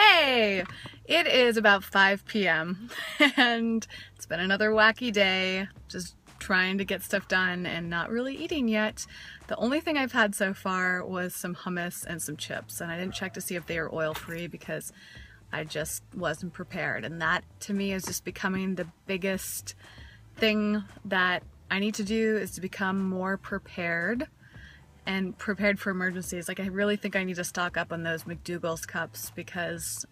Hey, it is about 5 p.m. and it's been another wacky day, just trying to get stuff done and not really eating yet. The only thing I've had so far was some hummus and some chips, and I didn't check to see if they were oil-free because I just wasn't prepared, and that to me is just becoming the biggest thing that I need to do, is to become more prepared and prepared for emergencies. Like, I really think I need to stock up on those McDougal's cups because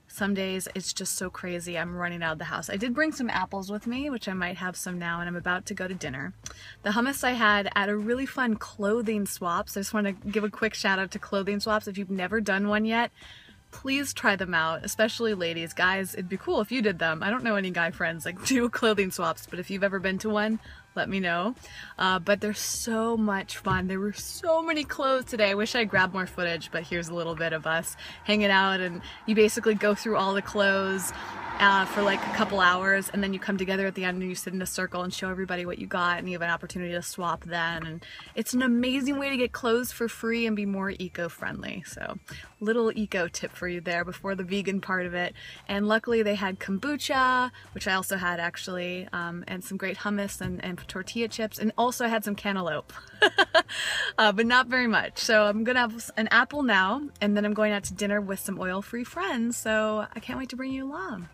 some days it's just so crazy. I'm running out of the house. I did bring some apples with me, which I might have some now, and I'm about to go to dinner. The hummus I had at a really fun clothing swap. So I just want to give a quick shout out to clothing swaps. If you've never done one yet, please try them out, especially ladies. Guys, it'd be cool if you did them. I don't know any guy friends like do clothing swaps, but if you've ever been to one, let me know. But they're so much fun. There were so many clothes today. I wish I grabbed more footage, but here's a little bit of us hanging out, and you basically go through all the clothes for like a couple hours, and then you come together at the end and you sit in a circle and show everybody what you got, and you have an opportunity to swap then. And it's an amazing way to get clothes for free and be more eco-friendly. So little eco tip for you there before the vegan part of it. And luckily they had kombucha, which I also had actually, and some great hummus and tortilla chips, and also I had some cantaloupe. But not very much. So I'm gonna have an apple now, and then I'm going out to dinner with some oil-free friends, so I can't wait to bring you along.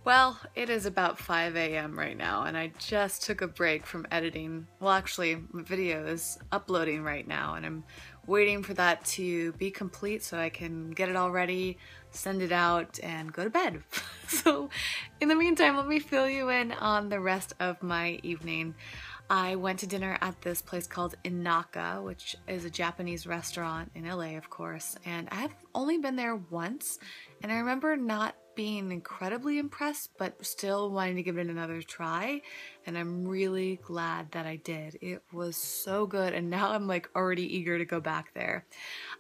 Well, it is about 5 a.m. right now, and I just took a break from editing. Well, actually, my video is uploading right now, and I'm waiting for that to be complete so I can get it all ready, send it out, and go to bed. So, in the meantime, let me fill you in on the rest of my evening. I went to dinner at this place called Inaka, which is a Japanese restaurant in LA, of course, and I have only been there once, and I remember not being incredibly impressed, but still wanting to give it another try, and I'm really glad that I did. It was so good, and now I'm like already eager to go back there.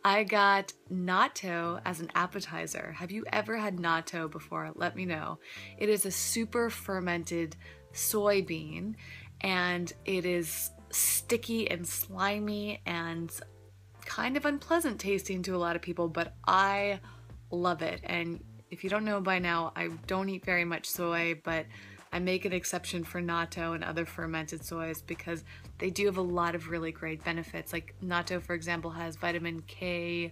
I got natto as an appetizer. Have you ever had natto before? Let me know. It is a super fermented soybean, and it is sticky and slimy and kind of unpleasant tasting to a lot of people, but I love it. And if you don't know by now, I don't eat very much soy, but I make an exception for natto and other fermented soys because they do have a lot of really great benefits. Like natto, for example, has vitamin K2,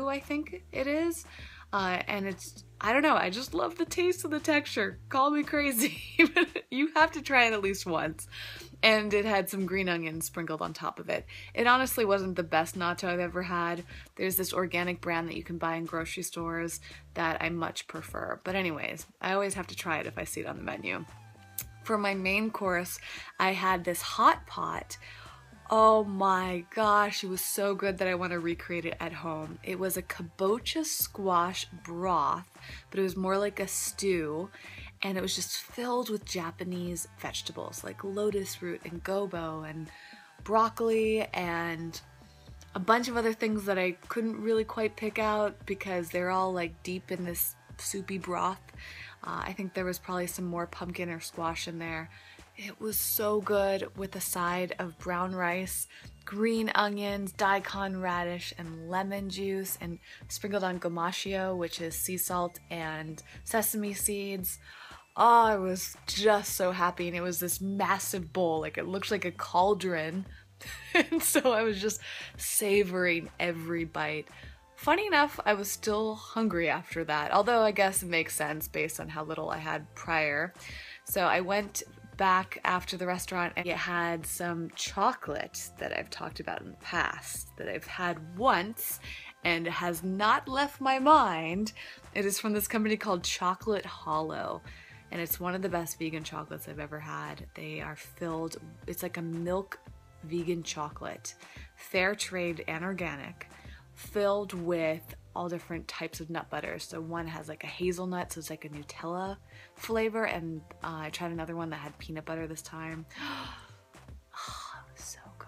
I think it is. And it's, I don't know, I just love the taste and the texture. Call me crazy, but you have to try it at least once. And it had some green onions sprinkled on top of it. It honestly wasn't the best natto I've ever had. There's this organic brand that you can buy in grocery stores that I much prefer. But anyways, I always have to try it if I see it on the menu. For my main course, I had this hot pot. Oh my gosh, it was so good that I want to recreate it at home. It was a kabocha squash broth, but it was more like a stew, and it was just filled with Japanese vegetables like lotus root and gobo and broccoli and a bunch of other things that I couldn't really quite pick out because they're all like deep in this soupy broth. I think there was probably some more pumpkin or squash in there. It was so good with a side of brown rice, green onions, daikon radish, and lemon juice, and sprinkled on gomashio, which is sea salt and sesame seeds. Oh, I was just so happy, and it was this massive bowl, like it looked like a cauldron, and so I was just savoring every bite. Funny enough, I was still hungry after that, although I guess it makes sense based on how little I had prior. So I went back after the restaurant, and it had some chocolate that I've talked about in the past, that I've had once and has not left my mind. It is from this company called Chocolate Hollow, and it's one of the best vegan chocolates I've ever had. They are filled, it's like a milk vegan chocolate, fair trade and organic, filled with all different types of nut butters. So one has like a hazelnut, so it's like a Nutella flavor, and I tried another one that had peanut butter this time. Oh, it was so good.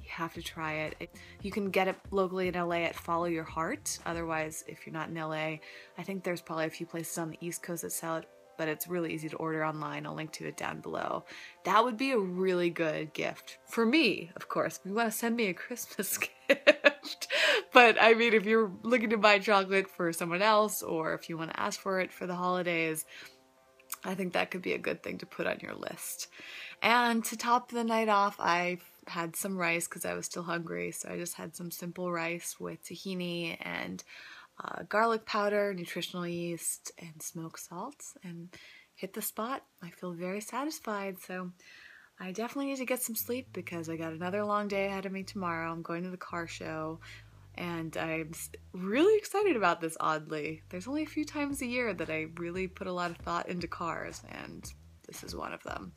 You have to try it. You can get it locally in LA at Follow Your Heart. Otherwise, if you're not in LA, I think there's probably a few places on the East Coast that sell it, but it's really easy to order online. I'll link to it down below. That would be a really good gift. For me, of course, if you want to send me a Christmas gift. But I mean, if you're looking to buy chocolate for someone else, or if you want to ask for it for the holidays, I think that could be a good thing to put on your list. And to top the night off, I had some rice because I was still hungry. So I just had some simple rice with tahini and garlic powder, nutritional yeast, and smoked salts, and hit the spot. I feel very satisfied. So I definitely need to get some sleep because I got another long day ahead of me tomorrow. I'm going to the car show. And I'm really excited about this, oddly. There's only a few times a year that I really put a lot of thought into cars, and this is one of them.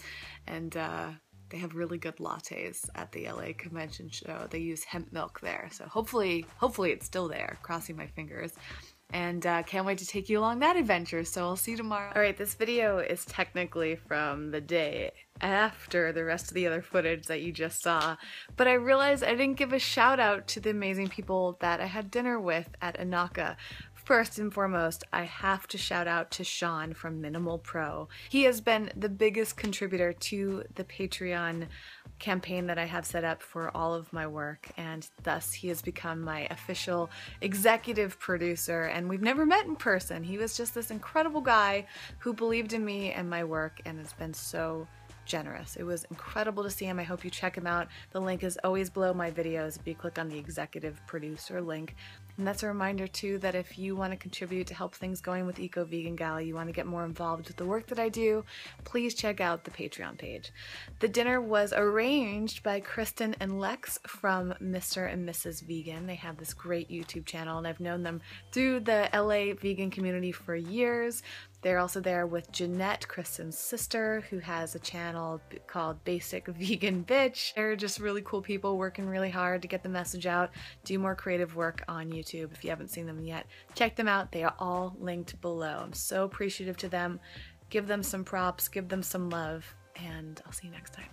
And they have really good lattes at the LA convention show. They use hemp milk there, so hopefully it's still there, crossing my fingers. And can't wait to take you along that adventure, so I'll see you tomorrow. Alright, this video is technically from the day after the rest of the other footage that you just saw, but I realized I didn't give a shout out to the amazing people that I had dinner with at Anaka. First and foremost, I have to shout out to Sean from Minimal Pro. He has been the biggest contributor to the Patreon campaign that I have set up for all of my work, and thus he has become my official executive producer, and we've never met in person. He was just this incredible guy who believed in me and my work and has been so generous. It was incredible to see him. I hope you check him out. The link is always below my videos if you click on the executive producer link. And that's a reminder too that if you want to contribute to help things going with Eco Vegan Gal, you want to get more involved with the work that I do, please check out the Patreon page. The dinner was arranged by Kristen and Lex from Mr. and Mrs. Vegan. They have this great YouTube channel, and I've known them through the LA vegan community for years. They're also there with Jeanette, Kristen's sister, who has a channel called Basic Vegan Bitch. They're just really cool people working really hard to get the message out, do more creative work on YouTube. If you haven't seen them yet, check them out. They are all linked below. I'm so appreciative to them. Give them some props, give them some love, and I'll see you next time.